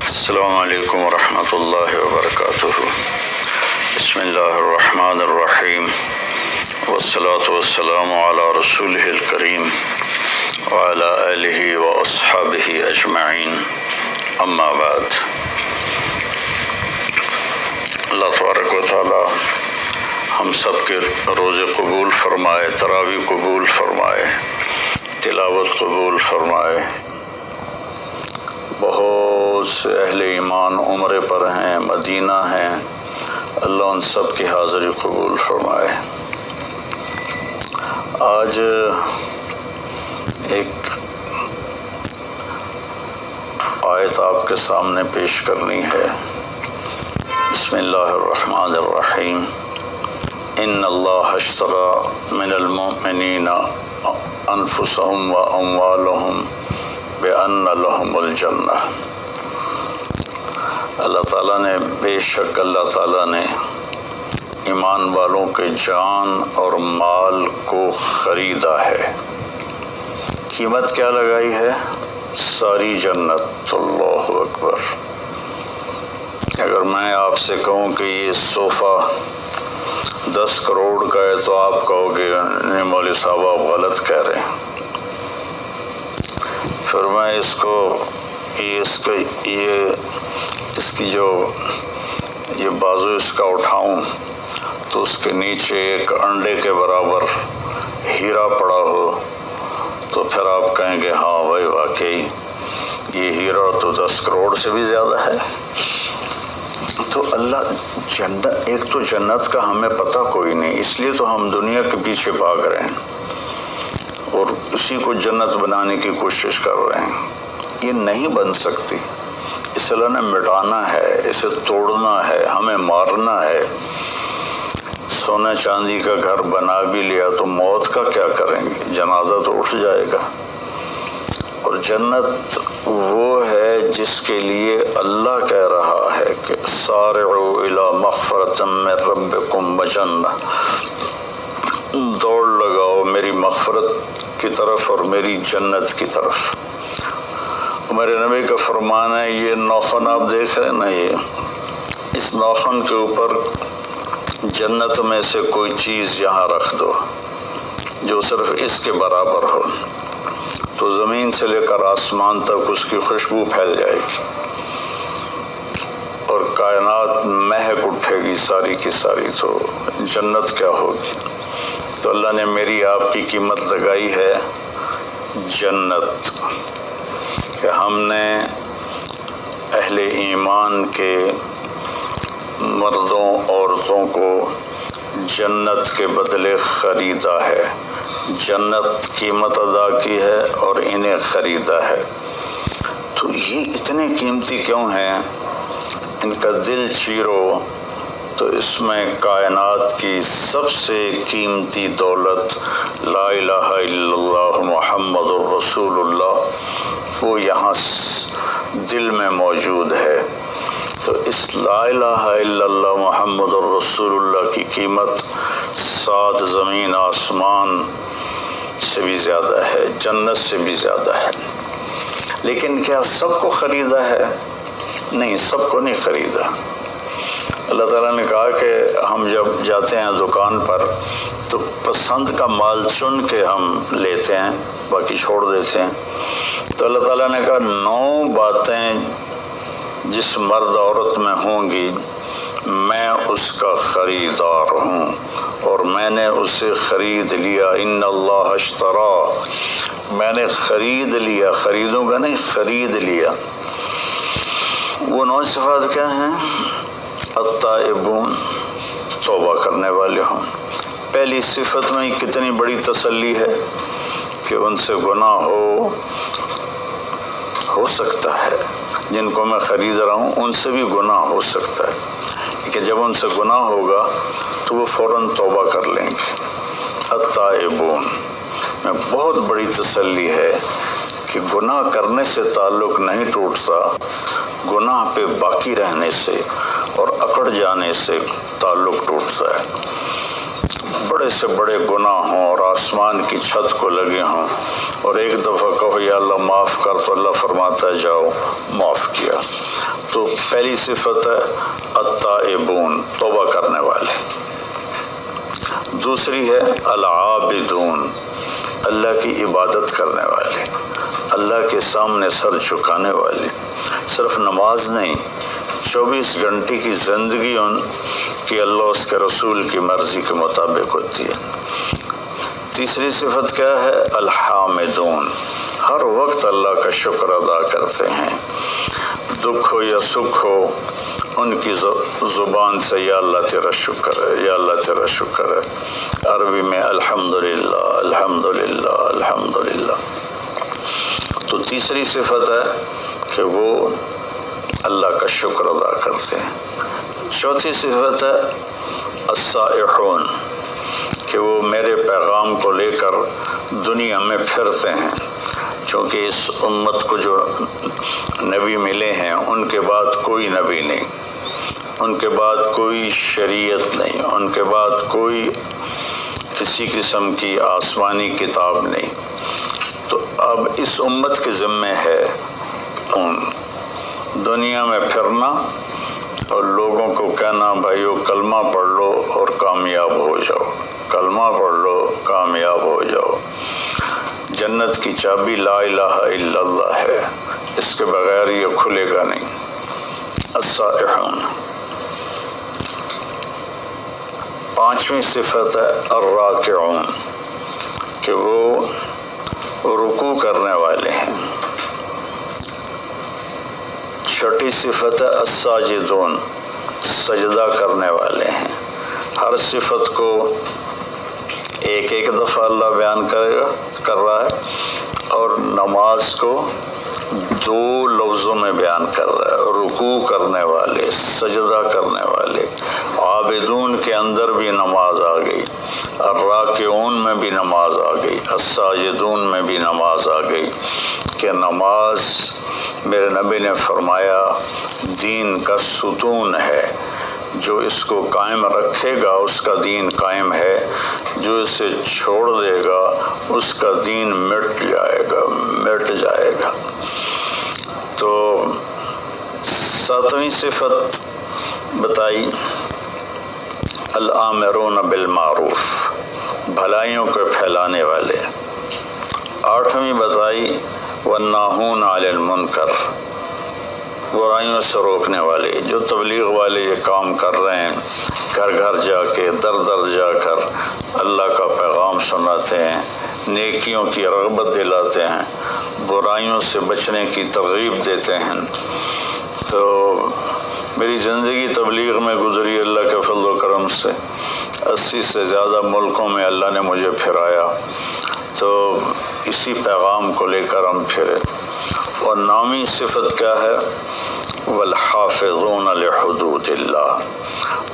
السلام علیکم ورحمۃ اللہ وبرکاتہ۔ بسم اللہ الرحمن الرحیم والصلاة والسلام علی رسولہ الکریم وعلی آلہ واصحابہ اجمعین، اما بعد۔ اللہ تبارک و تعالی ہم سب کے روزے قبول فرمائے، تراویح قبول فرمائے، تلاوت قبول فرمائے۔ بہت سے اہل ایمان عمرے پر ہیں، مدینہ ہیں، اللہ ان سب کی حاضری قبول فرمائے۔ آج ایک آیت آپ کے سامنے پیش کرنی ہے۔ بسم اللہ الرحمن الرحیم۔ ان اللہ اشتری من المؤمنین انفسهم واموالهم بأن لهم الجنہ۔ اللہ تعالیٰ نے بے شک اللہ تعالیٰ نے ایمان والوں کے جان اور مال کو خریدا ہے۔ قیمت کیا لگائی ہے؟ ساری جنت۔ اللہ اکبر۔ اگر میں آپ سے کہوں کہ یہ صوفہ 10 کروڑ کا ہے تو آپ کہو گے نہیں مولوی صاحب آپ غلط کہہ رہے ہیں۔ پھر میں اس کی جو یہ بازو اس کا اٹھاؤں تو اس کے نیچے ایک انڈے کے برابر ہیرا پڑا ہو تو پھر آپ کہیں گے ہاں بھائی واقعی یہ ہیرا تو 10 کروڑ سے بھی زیادہ ہے۔ تو اللہ جنت، ایک تو جنت کا ہمیں پتہ کوئی نہیں، اس لیے تو ہم دنیا کے پیچھے بھاگ رہے ہیں اور اسی کو جنت بنانے کی کوشش کر رہے ہیں۔ یہ نہیں بن سکتی، اس اللہ نے مٹانا ہے، اسے توڑنا ہے، ہمیں مارنا ہے۔ سونے چاندی کا گھر بنا بھی لیا تو موت کا کیا کریں گے؟ جنازہ تو اٹھ جائے گا۔ اور جنت وہ ہے جس کے لیے اللہ کہہ رہا ہے کہ سارعوا الی مغفرۃ من ربکم وجنہ، دوڑ لگاؤ میری مغفرت کی طرف اور میری جنت کی طرف۔ میرے نبی کا فرمان ہے، یہ ناخن آپ دیکھ رہے ہیں نا، یہ اس ناخن کے اوپر جنت میں سے کوئی چیز یہاں رکھ دو جو صرف اس کے برابر ہو تو زمین سے لے کر آسمان تک اس کی خوشبو پھیل جائے گی اور کائنات مہک اٹھے گی ساری کی ساری۔ تو جنت کیا ہوگی؟ تو اللہ نے میری آپ کی قیمت لگائی ہے جنت، کہ ہم نے اہل ایمان کے مردوں عورتوں کو جنت کے بدلے خریدا ہے، جنت قیمت ادا کی ہے اور انہیں خریدا ہے۔ تو یہ اتنے قیمتی کیوں ہیں؟ ان کا دل چیرو تو اس میں کائنات کی سب سے قیمتی دولت لا الہ الا اللہ محمد الرسول اللہ وہ یہاں دل میں موجود ہے۔ تو اس لا الہ الا اللہ محمد الرسول اللہ کی قیمت 7 زمین آسمان سے بھی زیادہ ہے، جنت سے بھی زیادہ ہے۔ لیکن کیا سب کو خریدا ہے؟ نہیں، سب کو نہیں خریدا۔ اللہ تعالیٰ نے کہا کہ ہم جب جاتے ہیں دکان پر تو پسند کا مال چن کے ہم لیتے ہیں، باقی چھوڑ دیتے ہیں۔ تو اللہ تعالیٰ نے کہا 9 باتیں جس مرد عورت میں ہوں گی میں اس کا خریدار ہوں اور میں نے اسے خرید لیا۔ ان اللہ اشتری، میں نے خرید لیا، خریدوں گا نہیں، خرید لیا۔ وہ 9 صفات کیا ہیں؟ التائبون، توبہ کرنے والے ہوں۔ پہلی صفت میں کتنی بڑی تسلی ہے کہ ان سے گناہ ہو سکتا ہے، جن کو میں خرید رہا ہوں ان سے بھی گناہ ہو سکتا ہے، کہ جب ان سے گناہ ہوگا تو وہ فوراً توبہ کر لیں گے۔ التائبون میں بہت بڑی تسلی ہے کہ گناہ کرنے سے تعلق نہیں ٹوٹتا، گناہ پہ باقی رہنے سے اور اکڑ جانے سے تعلق ٹوٹتا ہے۔ بڑے سے بڑے گناہ ہوں اور آسمان کی چھت کو لگے ہوں اور ایک دفعہ کہو یا اللہ معاف کر تو اللہ فرماتا ہے جاؤ معاف کیا۔ تو پہلی صفت ہے التائبون، توبہ کرنے والے۔ دوسری ہے العابدون، اللہ کی عبادت کرنے والے، اللہ کے سامنے سر جھکانے والے۔ صرف نماز نہیں، 24 گھنٹے کی زندگی ان کی اللہ اس کے رسول کی مرضی کے مطابق ہوتی ہے۔ تیسری صفت کیا ہے؟ الحامدون، ہر وقت اللہ کا شکر ادا کرتے ہیں، دکھ ہو یا سکھ ہو ان کی زبان سے یا اللہ تیرا شکر ہے، یا اللہ تیرا شکر ہے۔ عربی میں الحمدللہ الحمدللہ الحمدللہ۔ تو تیسری صفت ہے کہ وہ اللہ کا شکر ادا کرتے ہیں۔ چوتھی صفت ہے السائحون، کہ وہ میرے پیغام کو لے کر دنیا میں پھرتے ہیں، چونکہ اس امت کو جو نبی ملے ہیں ان کے بعد کوئی نبی نہیں، ان کے بعد کوئی شریعت نہیں، ان کے بعد کوئی کسی قسم کی آسمانی کتاب نہیں۔ تو اب اس امت کے ذمے ہے دنیا میں پھرنا اور لوگوں کو کہنا بھائیو کلمہ پڑھ لو اور کامیاب ہو جاؤ، کلمہ پڑھ لو کامیاب ہو جاؤ۔ جنت کی چابی لا الہ الا اللہ ہے، اس کے بغیر یہ کھلے گا نہیں۔ السائحون۔ پانچویں صفت ہے الراکعون، کہ وہ رکوع کرنے والے ہیں۔ چھٹی صفت ہے الساجدون، سجدہ کرنے والے ہیں۔ ہر صفت کو ایک ایک دفعہ اللہ بیان کر رہا ہے اور نماز کو 2 لفظوں میں بیان کر رہا ہے۔ رکوع کرنے والے، سجدہ کرنے والے، عابدون کے اندر بھی نماز آ گئی، الراکعون میں بھی نماز آ گئی، الساجدون میں بھی نماز آ گئی، کہ نماز میرے نبی نے فرمایا دین کا ستون ہے، جو اس کو قائم رکھے گا اس کا دین قائم ہے، جو اسے چھوڑ دے گا اس کا دین مٹ جائے گا۔ تو 7ویں صفت بتائی الآمرون بالمعروف، بھلائیوں کو پھیلانے والے۔ 8ویں بتائی والناہون عن المنکر، برائیوں سے روکنے والے۔ جو تبلیغ والے یہ کام کر رہے ہیں، گھر گھر جا کے در در جا کر اللہ کا پیغام سناتے ہیں، نیکیوں کی رغبت دلاتے ہیں، برائیوں سے بچنے کی ترغیب دیتے ہیں۔ تو میری زندگی تبلیغ میں گزری اللہ کے فضل و کرم سے، 80 سے زیادہ ملکوں میں اللہ نے مجھے پھرایا، تو اسی پیغام کو لے کر ہم پھرے۔ اور 9ویں صفت کیا ہے؟ والحافظون لحدود اللہ،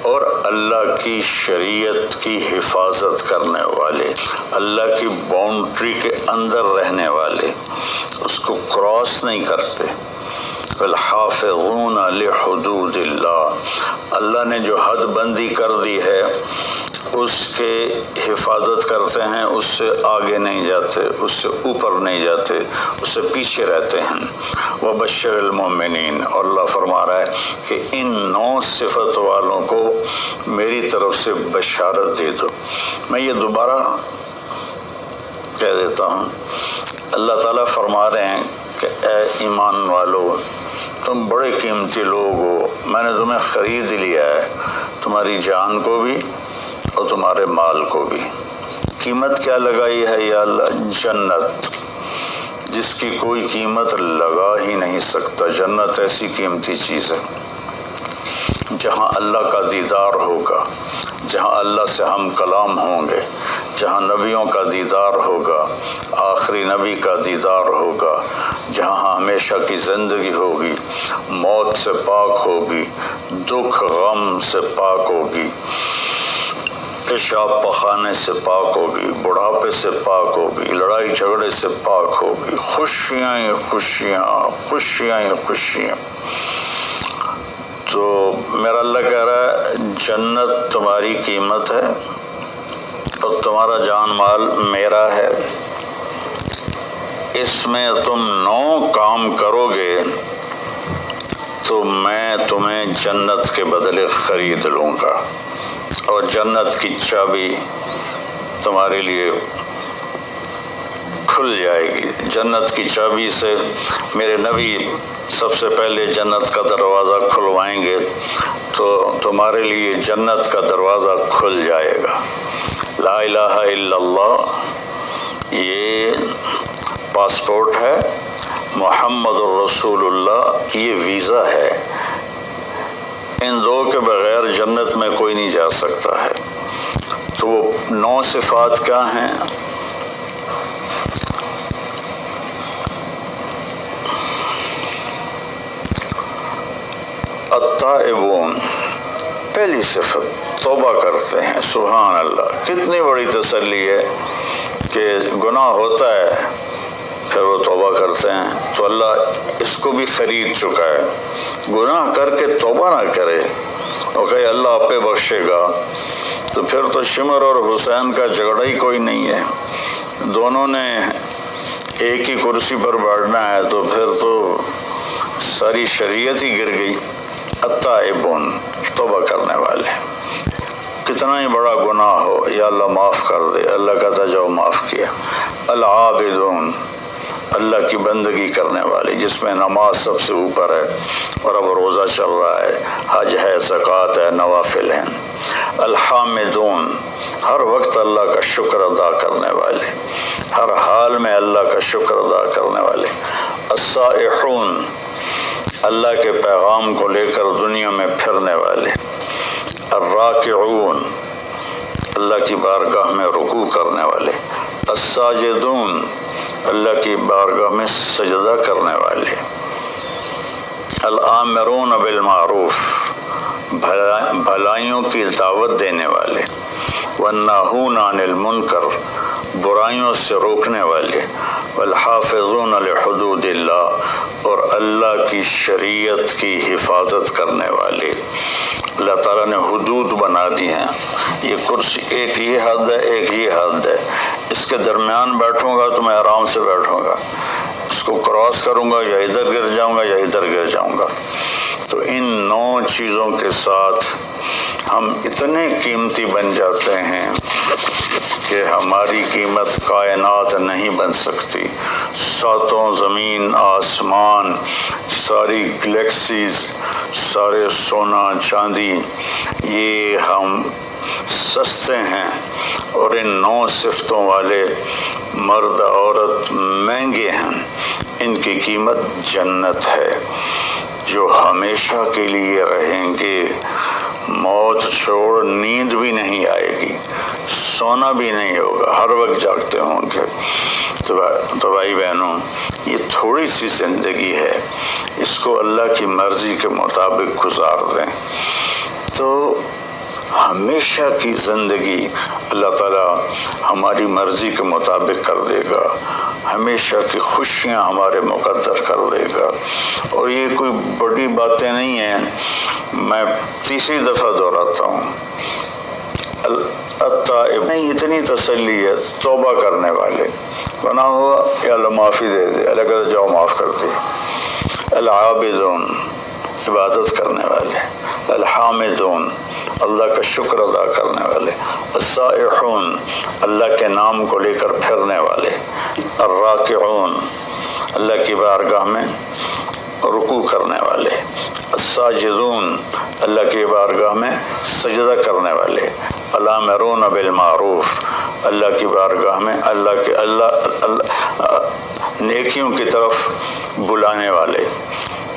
اور اللہ کی شریعت کی حفاظت کرنے والے، اللہ کی باؤنڈری کے اندر رہنے والے، اس کو کراس نہیں کرتے۔ والحافظون لحدود اللہ، اللہ نے جو حد بندی کر دی ہے اس کے حفاظت کرتے ہیں، اس سے آگے نہیں جاتے، اس سے اوپر نہیں جاتے، اس سے پیچھے رہتے ہیں۔ وبشر المؤمنین، اور اللہ فرما رہا ہے کہ ان 9 صفت والوں کو میری طرف سے بشارت دے دو۔ میں یہ دوبارہ کہہ دیتا ہوں، اللہ تعالیٰ فرما رہے ہیں کہ اے ایمان والو، تم بڑے قیمتی لوگ ہو، میں نے تمہیں خرید لیا ہے، تمہاری جان کو بھی اور تمہارے مال کو بھی۔ قیمت کیا لگائی ہے یا اللہ؟ جنت، جس کی کوئی قیمت لگا ہی نہیں سکتا۔ جنت ایسی قیمتی چیز ہے جہاں اللہ کا دیدار ہوگا، جہاں اللہ سے ہم کلام ہوں گے، جہاں نبیوں کا دیدار ہوگا، آخری نبی کا دیدار ہوگا، جہاں ہمیشہ کی زندگی ہوگی، موت سے پاک ہوگی، دکھ غم سے پاک ہوگی، پیشاب پخانے سے پاک ہوگی، بڑھاپے سے پاک ہوگی، لڑائی جھگڑے سے پاک ہوگی، خوشیاں ہی خوشیاں، خوشیاں ہی خوشیاں۔ تو میرا اللہ کہہ رہا ہے جنت تمہاری قیمت ہے، اور تمہارا جان مال میرا ہے، اس میں تم 9 کام کرو گے تو میں تمہیں جنت کے بدلے خرید لوں گا، اور جنت کی چابی تمہارے لیے کھل جائے گی۔ جنت کی چابی سے میرے نبی سب سے پہلے جنت کا دروازہ کھلوائیں گے تو تمہارے لیے جنت کا دروازہ کھل جائے گا۔ لا الہ الا اللہ یہ پاسپورٹ ہے، محمد الرسول اللہ یہ ویزا ہے، ان 2 کے بغیر جنت میں کوئی نہیں جا سکتا ہے۔ تو وہ 9 صفات کیا ہیں؟ التائبون، پہلی صفت توبہ کرتے ہیں۔ سبحان اللہ، کتنی بڑی تسلی ہے کہ گناہ ہوتا ہے پھر وہ توبہ کرتے ہیں، تو اللہ اس کو بھی خرید چکا ہے۔ گناہ کر کے توبہ نہ کرے اور کہے اللہ آپ پہ بخشے گا، تو پھر تو شمر اور حسین کا جھگڑا ہی کوئی نہیں ہے، دونوں نے ایک ہی کرسی پر بیٹھنا ہے، تو پھر تو ساری شریعت ہی گر گئی۔ التائبون، توبہ کرنے والے، کتنا ہی بڑا گناہ ہو یا اللہ معاف کر دے، اللہ کہتا جاؤ معاف کیا۔ العابدون، اللہ کی بندگی کرنے والے، جس میں نماز سب سے اوپر ہے اور اب روزہ چل رہا ہے، حج ہے، زکوٰۃ ہے، نوافل ہیں۔ الحامدون، ہر وقت اللہ کا شکر ادا کرنے والے، ہر حال میں اللہ کا شکر ادا کرنے والے۔ السائحون، اللہ کے پیغام کو لے کر دنیا میں پھرنے والے۔ الراکعون، اللہ کی بارگاہ میں رکوع کرنے والے۔ الساجدون، اللہ کی بارگاہ میں سجدہ کرنے والے۔ الآمرون بالمعروف، بھلائیوں کی دعوت دینے والے۔ والناہون عن المنکر، برائیوں سے روکنے والے۔ والحافظون لحدود اللہ، اور اللہ کی شریعت کی حفاظت کرنے والے۔ اللہ تعالیٰ نے حدود بنا دی ہیں، یہ کرسی ایک یہ حد ہے، ایک یہ حد ہے، اس کے درمیان بیٹھوں گا تو میں آرام سے بیٹھوں گا، اس کو کراس کروں گا یا ادھر گر جاؤں گا یا ادھر گر جاؤں گا۔ تو ان 9 چیزوں کے ساتھ ہم اتنے قیمتی بن جاتے ہیں کہ ہماری قیمت کائنات نہیں بن سکتی۔ 7 زمین آسمان، ساری گلیکسیز، سارے سونا چاندی، یہ ہم سستے ہیں، اور ان 9 صفتوں والے مرد عورت مہنگے ہیں، ان کی قیمت جنت ہے جو ہمیشہ کے لیے رہیں گے۔ موت چھوڑ نیند بھی نہیں آئے گی، سونا بھی نہیں ہوگا، ہر وقت جاگتے ہوں گے۔ تو بھائی بہنوں، یہ تھوڑی سی زندگی ہے، اس کو اللہ کی مرضی کے مطابق گزار دیں تو ہمیشہ کی زندگی اللہ تعالیٰ ہماری مرضی کے مطابق کر دے گا، ہمیشہ کی خوشیاں ہمارے مقدر کر دے گا۔ اور یہ کوئی بڑی باتیں نہیں ہیں، میں تیسری دفعہ دہراتا ہوں، التائب نہیں، اتنی تسلی ہے توبہ کرنے والے، گناہ ہوا یا اللہ معافی دے دے، اللہ کہتا جاؤ معاف کر دے۔ العابدون، عبادت کرنے والے۔ الحامدون، اللہ کا شکر ادا کرنے والے۔ السائحون، اللہ کے نام کو لے کر پھرنے والے۔ الراکعون، اللہ کی بارگاہ میں رکوع کرنے والے۔ الساجدون، اللہ کی بارگاہ میں سجدہ کرنے والے۔ الآمرون بالمعروف، اللہ کی بارگاہ میں نیکیوں کی طرف بلانے والے۔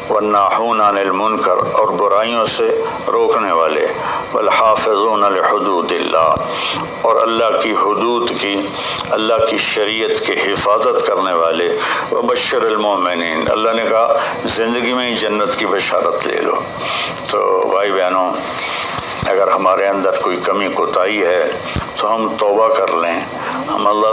والناہون عن المنکر، اور برائیوں سے روکنے والے۔ والحافظون لحدود اللہ، اور اللہ کی حدود کی، اللہ کی شریعت کی حفاظت کرنے والے۔ وبشر المؤمنین، اللہ نے کہا زندگی میں ہی جنت کی بشارت لے لو۔ تو بھائی بہنوں، اگر ہمارے اندر کوئی کمی کوتاہی ہے تو ہم توبہ کر لیں، ہم اللہ